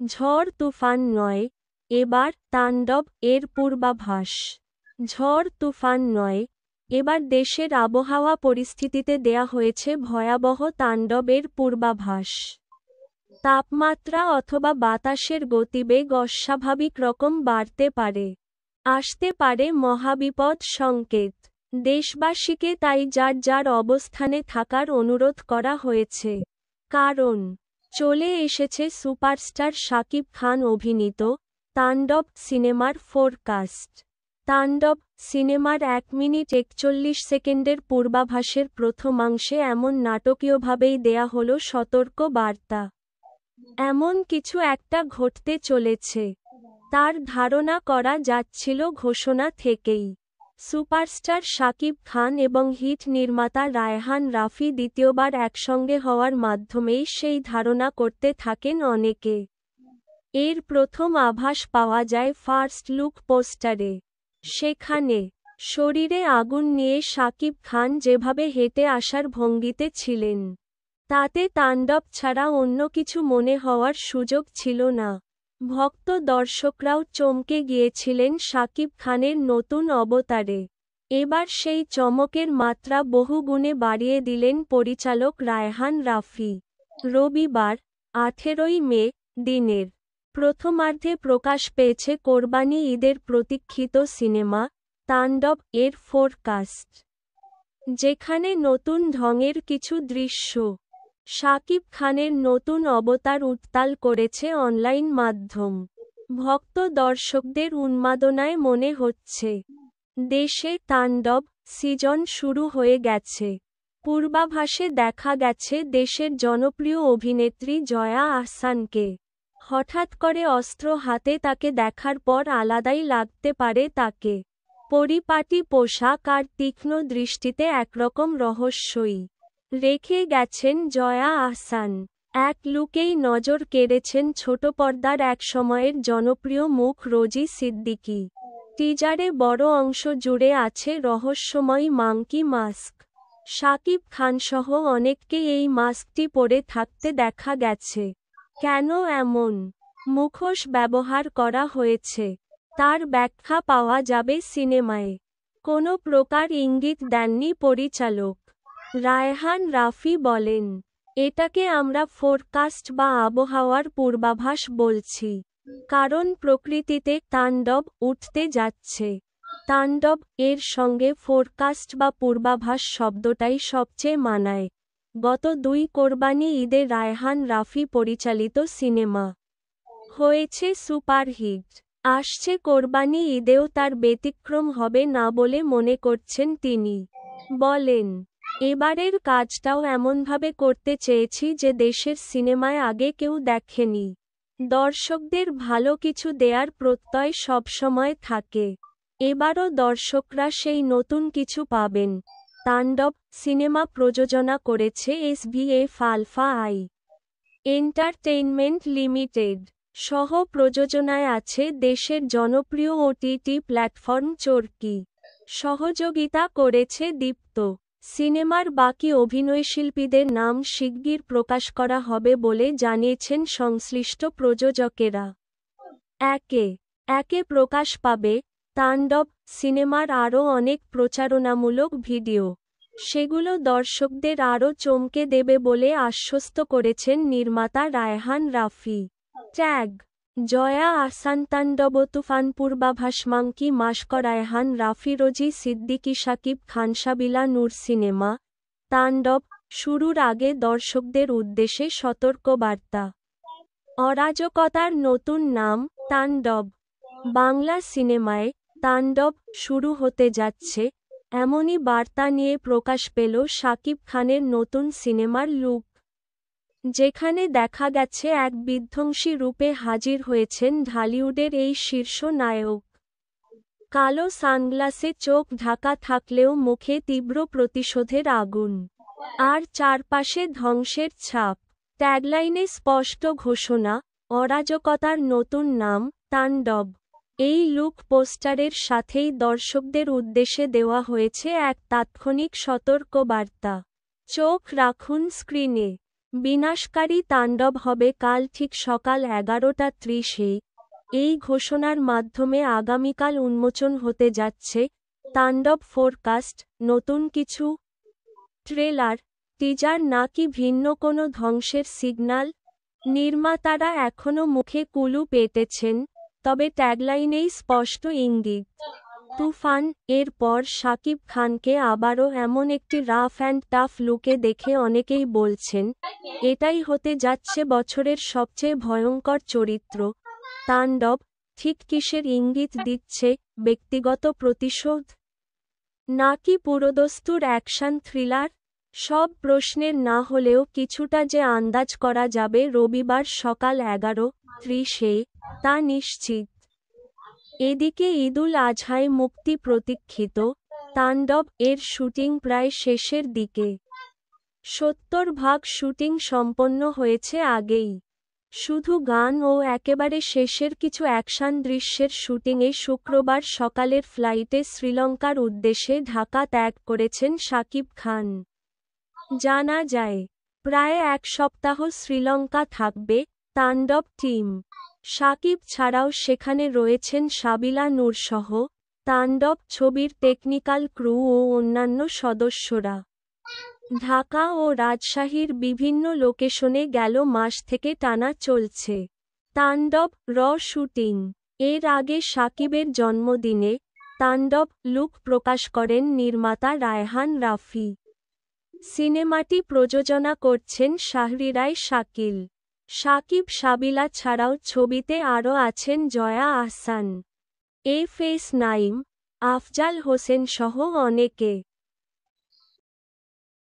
ঝড় তুফান নয়, এবার তাণ্ডব এর পূর্বাভাস। ঝড় তুফান নয়, এবার দেশের আবহাওয়া পরিস্থিতিতে দেয়া হয়েছে ভয়াবহ তাণ্ডবের পূর্বাভাস। তাপমাত্রা অথবা বাতাসের গতিবেগ অস্বাভাবিক রকম বাড়তে পারে। আসতে পারে মহাবিপদ সংকেত। দেশবাসীকে তাই যার যার অবস্থানে থাকার অনুরোধ করা হয়েছে। কারণ চলে এসেছে সুপারস্টার শাকিব খান অভিনীত তাণ্ডব সিনেমার ফোরকাস্ট। তাণ্ডব সিনেমার 1 মিনিট 41 সেকেন্ডের পূর্বাভাসের প্রথমাংশে এমন নাটকীয়ভাবেই দেয়া হলো সতর্ক বার্তা। এমন কিছু একটা ঘটতে চলেছে, তার ধারণা করা যাচ্ছিল ঘোষণা থেকেই। সুপারস্টার শাকিব খান এবং হিট নির্মাতা রায়হান রাফি দ্বিতীয়বার একসঙ্গে হওয়ার মাধ্যমেই সেই ধারণা করতে থাকেন অনেকে। এর প্রথম আভাস পাওয়া যায় ফার্স্ট লুক পোস্টারে। সেখানে শরীরে আগুন নিয়ে শাকিব খান যেভাবে হেঁটে আসার ভঙ্গিতে ছিলেন, তাতে তাণ্ডব ছাড়া অন্য কিছু মনে হওয়ার সুযোগ ছিল না। ভক্ত দর্শকরাও চমকে গিয়েছিলেন শাকিব খানের নতুন অবতারে। এবার সেই চমকের মাত্রা বহুগুণে বাড়িয়ে দিলেন পরিচালক রায়হান রাফি। রবিবার 18 মে দিনের প্রথমার্ধে প্রকাশ পেয়েছে কোরবানি ঈদের প্রতীক্ষিত সিনেমা তাণ্ডব এর ফোরকাস্ট, যেখানে নতুন ঢংয়ের কিছু দৃশ্য, শাকিব খানের নতুন অবতার উত্তাল করেছে অনলাইন মাধ্যম। ভক্ত দর্শকদের উন্মাদনায় মনে হচ্ছে দেশে তাণ্ডব সিজন শুরু হয়ে গেছে। পূর্বাভাসে দেখা গেছে দেশের জনপ্রিয় অভিনেত্রী জয়া আহসানকে। হঠাৎ করে অস্ত্র হাতে তাকে দেখার পর আলাদাই লাগতে পারে তাকে। পরিপাটি পোশাক আর তীক্ষ্ণ দৃষ্টিতে একরকম রহস্যই রেখে গেছেন জয়া আহসান। এক লুকেই নজর কেড়েছেন ছোট পর্দার একসময়ের জনপ্রিয় মুখ রোজি সিদ্দিকী। টিজারে বড় অংশ জুড়ে আছে রহস্যময়ী মাঙ্কি মাস্ক। শাকিব খানসহ অনেককে এই মাস্কটি পরে থাকতে দেখা গেছে। কেন এমন মুখোশ ব্যবহার করা হয়েছে, তার ব্যাখ্যা পাওয়া যাবে সিনেমায়। কোনো প্রকার ইঙ্গিত দেননি পরিচালক রায়হান রাফি বলেন, এটাকে আমরা ফোরকাস্ট বা আবহাওয়ার পূর্বাভাস বলছি, কারণ প্রকৃতিতে তাণ্ডব উঠতে যাচ্ছে। তাণ্ডব এর সঙ্গে ফোরকাস্ট বা পূর্বাভাস শব্দটাই সবচেয়ে মানায়। গত 2 কোরবানি ঈদে রায়হান রাফি পরিচালিত সিনেমা হয়েছে সুপারহিট। আসছে কোরবানি ঈদেও তার ব্যতিক্রম হবে না বলে মনে করছেন তিনি। বলেন, এবারের কাজটাও এমনভাবে করতে চেয়েছি যে দেশের সিনেমায় আগে কেউ দেখেনি। দর্শকদের ভালো কিছু দেয়ার প্রত্যয় সবসময় থাকে। এবারও দর্শকরা সেই নতুন কিছু পাবেন। তাণ্ডব সিনেমা প্রযোজনা করেছে SVF alpha I entertainment limited. সহ প্রযোজনায় আছে দেশের জনপ্রিয় OTT প্ল্যাটফর্ম চরকি। সহযোগিতা করেছে দীপ্ত। সিনেমার বাকি অভিনয়শিল্পীদের নাম শিগগির প্রকাশ করা হবে বলে জানিয়েছেন সংশ্লিষ্ট প্রযোজকেরা। একে একে প্রকাশ পাবে তাণ্ডব সিনেমার আরও অনেক প্রচারণামূলক ভিডিও। সেগুলো দর্শকদের আরও চমকে দেবে বলে আশ্বস্ত করেছেন নির্মাতা রায়হান রাফি। ট্যাগ জয়া আহসান তাণ্ডব তুফান পূর্বাভাস মাঙ্কি মাস্ক রায়হান রাফি রোজি সিদ্দিকী শাকিব খানসাবিলা নূর সিনেমা তাণ্ডব শুরুর আগে দর্শকদের উদ্দেশ্যে সতর্কবার্তা। অরাজকতার নতুন নাম তাণ্ডব। বাংলা সিনেমায় তাণ্ডব শুরু হতে যাচ্ছে, এমনই বার্তা নিয়ে প্রকাশ পেল শাকিব খানের নতুন সিনেমার লুক, যেখানে দেখা গেছে এক বিধ্বংসী রূপে হাজির হয়েছেন ঢালিউডের এই শীর্ষ নায়ক। কালো সানগ্লাসে চোখ ঢাকা থাকলেও মুখে তীব্র প্রতিশোধের আগুন, আর চারপাশে ধ্বংসের ছাপ। ট্যাগলাইনে স্পষ্ট ঘোষণা, অরাজকতার নতুন নাম তাণ্ডব। এই লুক পোস্টারের সাথেই দর্শকদের উদ্দেশ্যে দেওয়া হয়েছে এক তাৎক্ষণিক সতর্কবার্তা। চোখ রাখুন স্ক্রিনে। বিনাশকারী তাণ্ডব হবে কাল ঠিক সকাল 11:30-এ। এই ঘোষণার মাধ্যমে আগামীকাল উন্মোচন হতে যাচ্ছে তাণ্ডব ফোরকাস্ট। নতুন কিছু ট্রেলার, টিজার নাকি ভিন্ন কোনো ধ্বংসের সিগন্যাল? নির্মাতারা এখনও মুখে কুলু পেতেছেন, তবে ট্যাগলাইনেই স্পষ্ট ইঙ্গিত। তুফান এর পর শাকিব খানকে আবারও এমন একটি রাফ অ্যান্ড টাফ লুকে দেখে অনেকেই বলছেন, এটাই হতে যাচ্ছে বছরের সবচেয়ে ভয়ঙ্কর চরিত্র। তাণ্ডব ঠিক কিসের ইঙ্গিত দিচ্ছে? ব্যক্তিগত প্রতিশোধ নাকি পুরোদস্তুর অ্যাকশন থ্রিলার? সব প্রশ্নের না হলেও কিছুটা যে আন্দাজ করা যাবে রবিবার সকাল 11:30-এ, তা নিশ্চিত। এদিকে ঈদুল আজহায় মুক্তি প্রতীক্ষিত তাণ্ডব এর শুটিং প্রায় শেষের দিকে। 70% শুটিং সম্পন্ন হয়েছে আগেই। শুধু গান ও একেবারে শেষের কিছু অ্যাকশন দৃশ্যের শুটিংয়ে শুক্রবার সকালের ফ্লাইটে শ্রীলঙ্কার উদ্দেশ্যে ঢাকা ত্যাগ করেছেন শাকিব খান। জানা যায়, প্রায় এক সপ্তাহ শ্রীলঙ্কা থাকবে তাণ্ডব টিম। শাকিব ছাড়াও সেখানে রয়েছেন সাবিলা নূরসহ তাণ্ডব ছবির টেকনিক্যাল ক্রু ও অন্যান্য সদস্যরা। ঢাকা ও রাজশাহীর বিভিন্ন লোকেশনে গেল মাস থেকে টানা চলছে তাণ্ডব শুটিং। এর আগে শাকিবের জন্মদিনে তাণ্ডব লুক প্রকাশ করেন নির্মাতা রায়হান রাফি। সিনেমাটি প্রযোজনা করছেন শাহরিয়ার শাকিল। শাকিব সাবিলা ছাড়াও ছবিতে আরও আছেন জয়া আহসান, এফএস নাঈম, আফজাল হোসেন সহ অনেকে।